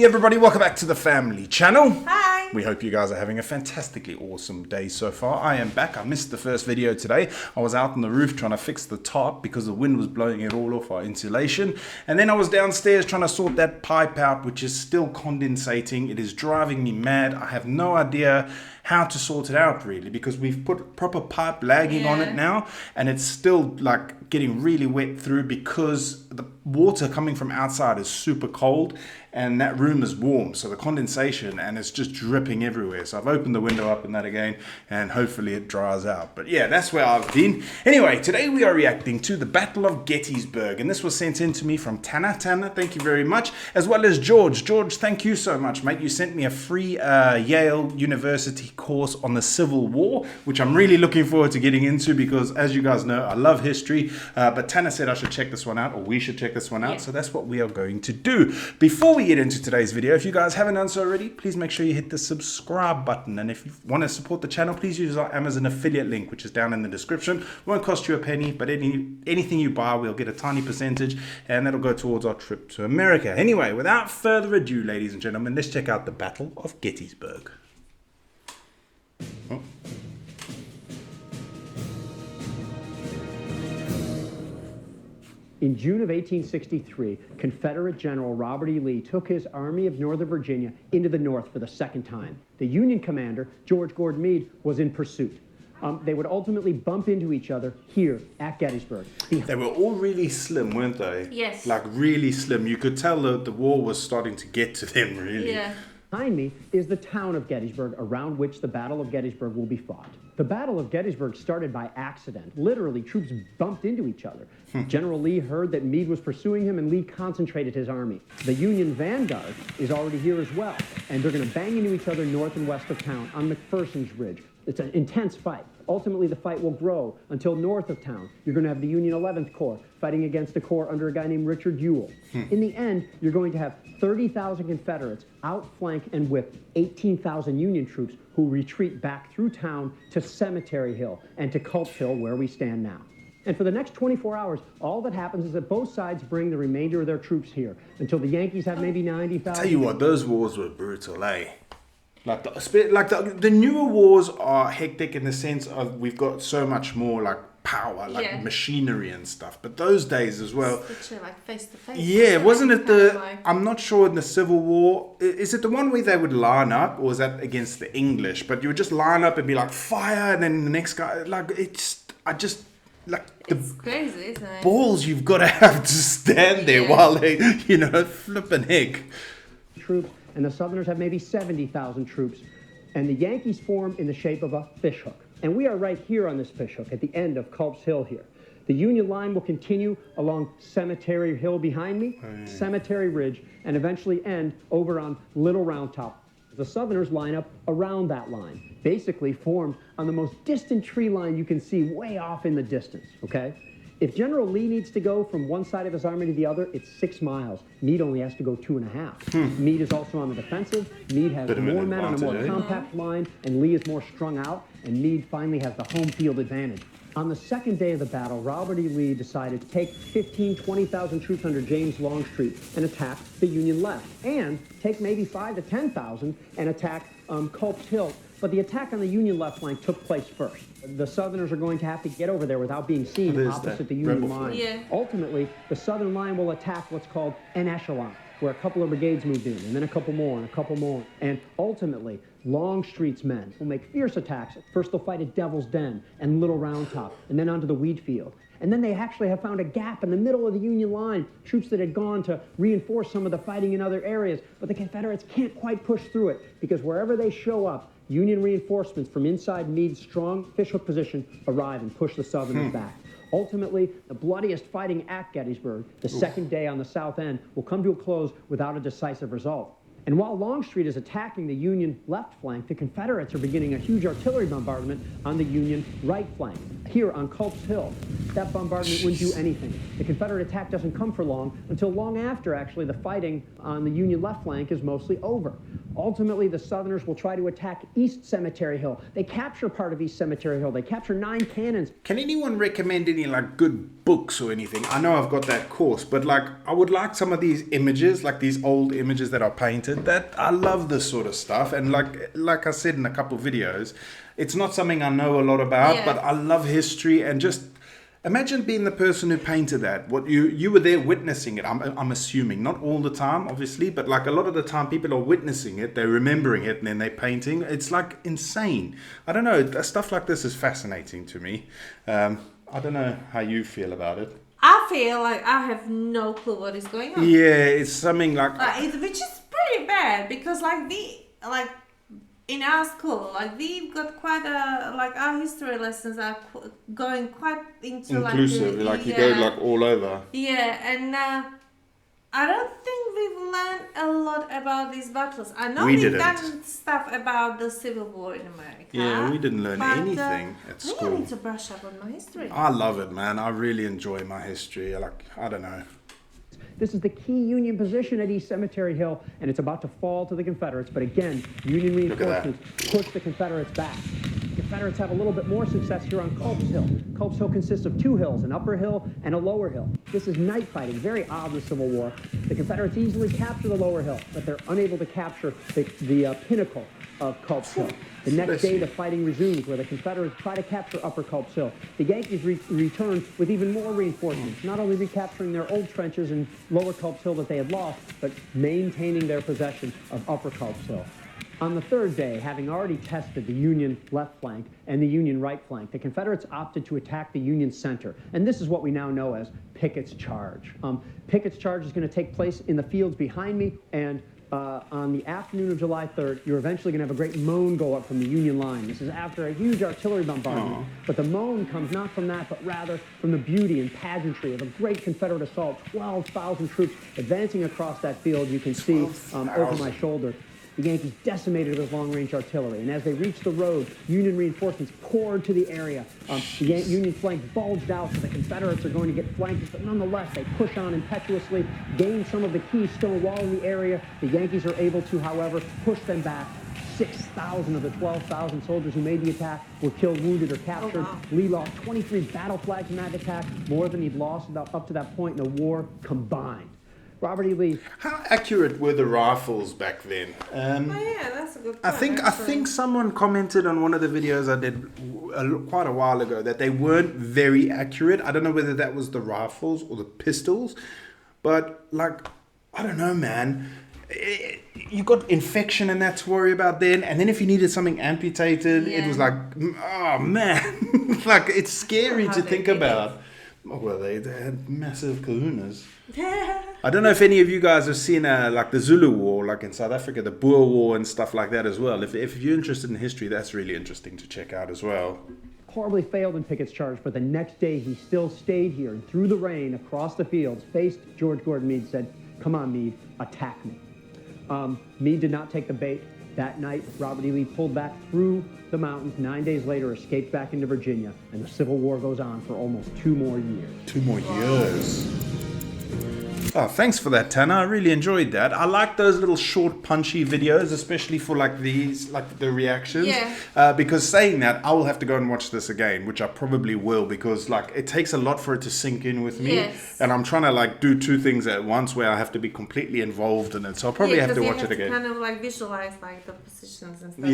Hey everybody, welcome back to the family channel. Hi. We hope you guys are having a fantastically awesome day so far. I am back. I missed the first video today. I was out on the roof trying to fix the tarp because the wind was blowing it all off our insulation. And then I was downstairs trying to sort that pipe out, which is still condensating. It is driving me mad. I have no idea how to sort it out really, because we've put proper pipe lagging on it now, and it's still like getting really wet through because the water coming from outside is super cold and that room is warm, so the condensation, and it's just dripping everywhere. So I've opened the window up and that again, and hopefully it dries out. But yeah, that's where I've been. Anyway, today we are reacting to the Battle of Gettysburg, and this was sent in to me from Tanner. Tanner, thank you very much, as well as George. George, thank you so much, mate. You sent me a free Yale University course on the Civil War, which I'm really looking forward to getting into because, as you guys know, I love history. But Tanner said I should check this one out, or we should check this one out. So that's what we are going to do. Before we get into today's video, if you guys haven't done so already, please make sure you hit the subscribe button. And if you want to support the channel, please use our Amazon affiliate link, which is down in the description. Won't cost you a penny, but anything you buy, we'll get a tiny percentage, and that'll go towards our trip to America. Anyway, without further ado, ladies and gentlemen, let's check out the Battle of Gettysburg. Oh. In June of 1863, Confederate General Robert E. Lee took his Army of Northern Virginia into the North for the second time. The Union commander, George Gordon Meade, was in pursuit. They would ultimately bump into each other here at Gettysburg. They were all really slim, weren't they? Yes. Like really slim. You could tell that the war was starting to get to them, really. Yeah. Behind me is the town of Gettysburg, around which the Battle of Gettysburg will be fought. The Battle of Gettysburg started by accident. Literally, troops bumped into each other. General Lee heard that Meade was pursuing him, and Lee concentrated his army. The Union vanguard is already here as well, and they're going to bang into each other north and west of town on McPherson's Ridge. It's an intense fight. Ultimately, the fight will grow until north of town. You're going to have the Union 11th Corps fighting against a corps under a guy named Richard Ewell. In the end, you're going to have 30,000 Confederates outflank and whip 18,000 Union troops who retreat back through town to Cemetery Hill and to Culp's Hill, where we stand now. And for the next 24 hours, all that happens is that both sides bring the remainder of their troops here until the Yankees have maybe 90,000. Tell you what, those wars were brutal, eh? Like the newer wars are hectic in the sense of we've got so much more like power, like machinery and stuff. But those days as well, like face to face. Yeah, wasn't it the? I'm not sure in the Civil War. Is it the one where they would line up, or was that against the English? But you would just line up and be like fire, and then the next guy, like it's It's crazy, isn't it? Balls you've got to have to stand there while they, flip an egg. Troops. And the Southerners have maybe 70,000 troops. And the Yankees form in the shape of a fishhook. And we are right here on this fishhook at the end of Culp's Hill here. The Union line will continue along Cemetery Hill behind me, Cemetery Ridge, and eventually end over on Little Round Top. The Southerners line up around that line, basically formed on the most distant tree line you can see way off in the distance, okay? If General Lee needs to go from one side of his army to the other, it's 6 miles. Meade only has to go 2.5. Meade is also on the defensive. Meade has more men on a more compact line, and Lee is more strung out, and Meade finally has the home field advantage. On the second day of the battle, Robert E. Lee decided to take 20,000 troops under James Longstreet and attack the Union left, and take maybe 5,000 to 10,000 and attack Culp's Hill. But the attack on the Union left flank took place first. The Southerners are going to have to get over there without being seen opposite the Union line. Ultimately, the Southern line will attack what's called an echelon, where a couple of brigades moved in, and then a couple more, and a couple more. And ultimately, Longstreet's men will make fierce attacks. First, they'll fight at Devil's Den and Little Round Top, and then onto the wheat field. And then they actually have found a gap in the middle of the Union line, troops that had gone to reinforce some of the fighting in other areas. But the Confederates can't quite push through it, because wherever they show up, Union reinforcements from inside Meade's strong fishhook position arrive and push the Southerners back. Ultimately, the bloodiest fighting at Gettysburg, the second day on the south end, will come to a close without a decisive result. And while Longstreet is attacking the Union left flank, the Confederates are beginning a huge artillery bombardment on the Union right flank, here on Culp's Hill. That bombardment wouldn't do anything. The Confederate attack doesn't come for long, until long after, actually, the fighting on the Union left flank is mostly over. Ultimately, the Southerners will try to attack East Cemetery Hill. They capture part of East Cemetery Hill. They capture 9 cannons. Can anyone recommend any like good books or anything? I know I've got that course, but like I would like some of these images, like these old images that are painted. That I love this sort of stuff, and like I said in a couple of videos, it's not something I know a lot about, but I love history. And just imagine being the person who painted that. What you were there witnessing it. I'm assuming, not all the time, obviously, but like a lot of the time, people are witnessing it, they're remembering it, and then they're painting. It's like insane. I don't know. Stuff like this is fascinating to me. I don't know how you feel about it. I feel like I have no clue what is going on. Yeah, it's something like which is pretty bad because in our school, like we've got quite a our history lessons are going quite into inclusive, you go like all over. Yeah, and I don't think we've learned a lot about these battles. I know we've done stuff about the Civil War in America. Yeah, we didn't learn anything at school. I need to brush up on my history. I love it, man. I really enjoy my history. I don't know. This is the key Union position at East Cemetery Hill, and it's about to fall to the Confederates. But again, Union reinforcements push the Confederates back. The Confederates have a little bit more success here on Culp's Hill. Culp's Hill consists of 2 hills, an upper hill and a lower hill. This is night fighting, very odd in the Civil War. The Confederates easily capture the lower hill, but they're unable to capture the pinnacle of Culp's Hill. The next day, the fighting resumes, where the Confederates try to capture Upper Culp's Hill. The Yankees return with even more reinforcements, not only recapturing their old trenches in Lower Culp's Hill that they had lost, but maintaining their possession of Upper Culp's Hill. On the third day, having already tested the Union left flank and the Union right flank, the Confederates opted to attack the Union center. And this is what we now know as Picketts' charge. Picketts' charge is going to take place in the fields behind me, and on the afternoon of July 3rd, you're eventually going to have a great moan go up from the Union line. This is after a huge artillery bombardment. But the moan comes not from that, but rather from the beauty and pageantry of a great Confederate assault. 12,000 troops advancing across that field. You can see over my shoulder. The Yankees decimated with long-range artillery, and as they reached the road, Union reinforcements poured to the area. The Union flank bulged out, so the Confederates are going to get flanked, but nonetheless, they push on impetuously, gain some of the key stone wall in the area. The Yankees are able to, however, push them back. 6,000 of the 12,000 soldiers who made the attack were killed, wounded, or captured. Lee lost 23 battle flags in that attack, more than he'd lost up to that point in the war combined. Robert E. Lee. How accurate were the rifles back then? That's a good point. I think someone commented on one of the videos I did quite a while ago that they weren't very accurate. I don't know whether that was the rifles or the pistols, but I don't know, man. You got infection and that to worry about then, and then if you needed something amputated, it was like, oh man, it's scary to think about. Well, they had massive kahunas. I don't know if any of you guys have seen the Zulu War, like in South Africa, the Boer War and stuff like that as well. If you're interested in history, that's really interesting to check out as well. Horribly failed in Picketts' charge, but the next day he still stayed here and through the rain across the fields, faced George Gordon Meade, said, "Come on, Meade, attack me." Meade did not take the bait. That night, Robert E. Lee pulled back through the mountains. 9 days later, escaped back into Virginia, and the Civil War goes on for almost 2 more years. 2 more years. Oh, thanks for that, Tanner. I really enjoyed that. I like those little short, punchy videos, especially for the reactions. Yeah. Because saying that, I will have to go and watch this again, which I probably will, because it takes a lot for it to sink in with me. Yes. And I'm trying to do 2 things at once where I have to be completely involved in it. So I'll probably have to watch it again. Kind of visualize the positions and stuff.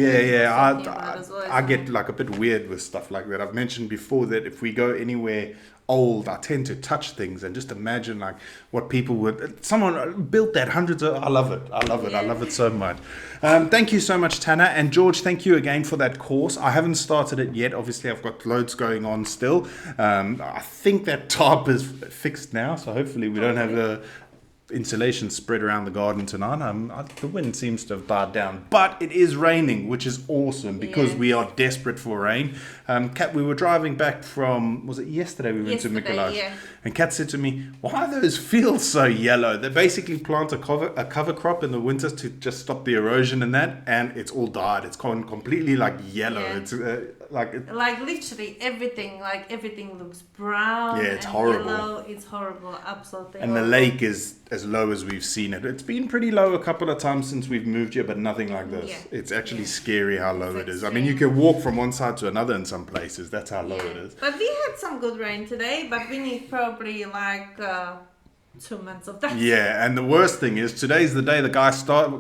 I get a bit weird with stuff like that. I've mentioned before that if we go anywhere old, I tend to touch things and just imagine what people would. Someone built that hundreds of. I love it. I love it so much. Thank you so much, Tanner. And George, thank you again for that course. I haven't started it yet. Obviously, I've got loads going on still. I think that tarp is fixed now, so hopefully we don't have a insulation spread around the garden tonight. The wind seems to have died down, but it is raining, which is awesome because we are desperate for rain. Kat, we were driving back from, was it yesterday we went to Mikolash? And Kat said to me, why are those fields so yellow? They basically plant a cover crop in the winters to just stop the erosion and that, and it's all died. It's gone completely yellow. It's literally everything looks brown. Yeah, it's horrible. Yellow. It's horrible, absolutely. And horrible. the lake is as low as we've seen it. It's been pretty low a couple of times since we've moved here, but nothing like this. Yeah. It's actually scary how low it is. I extreme. mean, you can walk from one side to another in some places. That's how low it is. But we had some good rain today, but we need probably like 2 months of that. Yeah, and the worst thing is today's the day the guy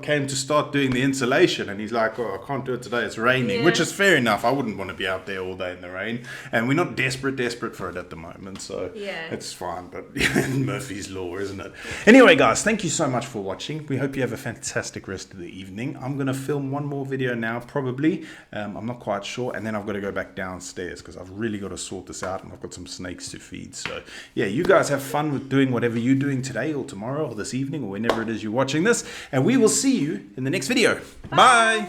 came to start doing the insulation, and he's like, "Oh, I can't do it today. It's raining," Yeah. which is fair enough. I wouldn't want to be out there all day in the rain, and we're not desperate for it at the moment, so Yeah. it's fine. But Murphy's law, isn't it? Anyway, guys, thank you so much for watching. We hope you have a fantastic rest of the evening. I'm gonna film one more video now, probably. I'm not quite sure, and then I've got to go back downstairs because I've really got to sort this out, and I've got some snakes to feed. So yeah, you guys have fun with doing whatever you're doing today or tomorrow or this evening or whenever it is you're watching this, and we will see you in the next video. Bye.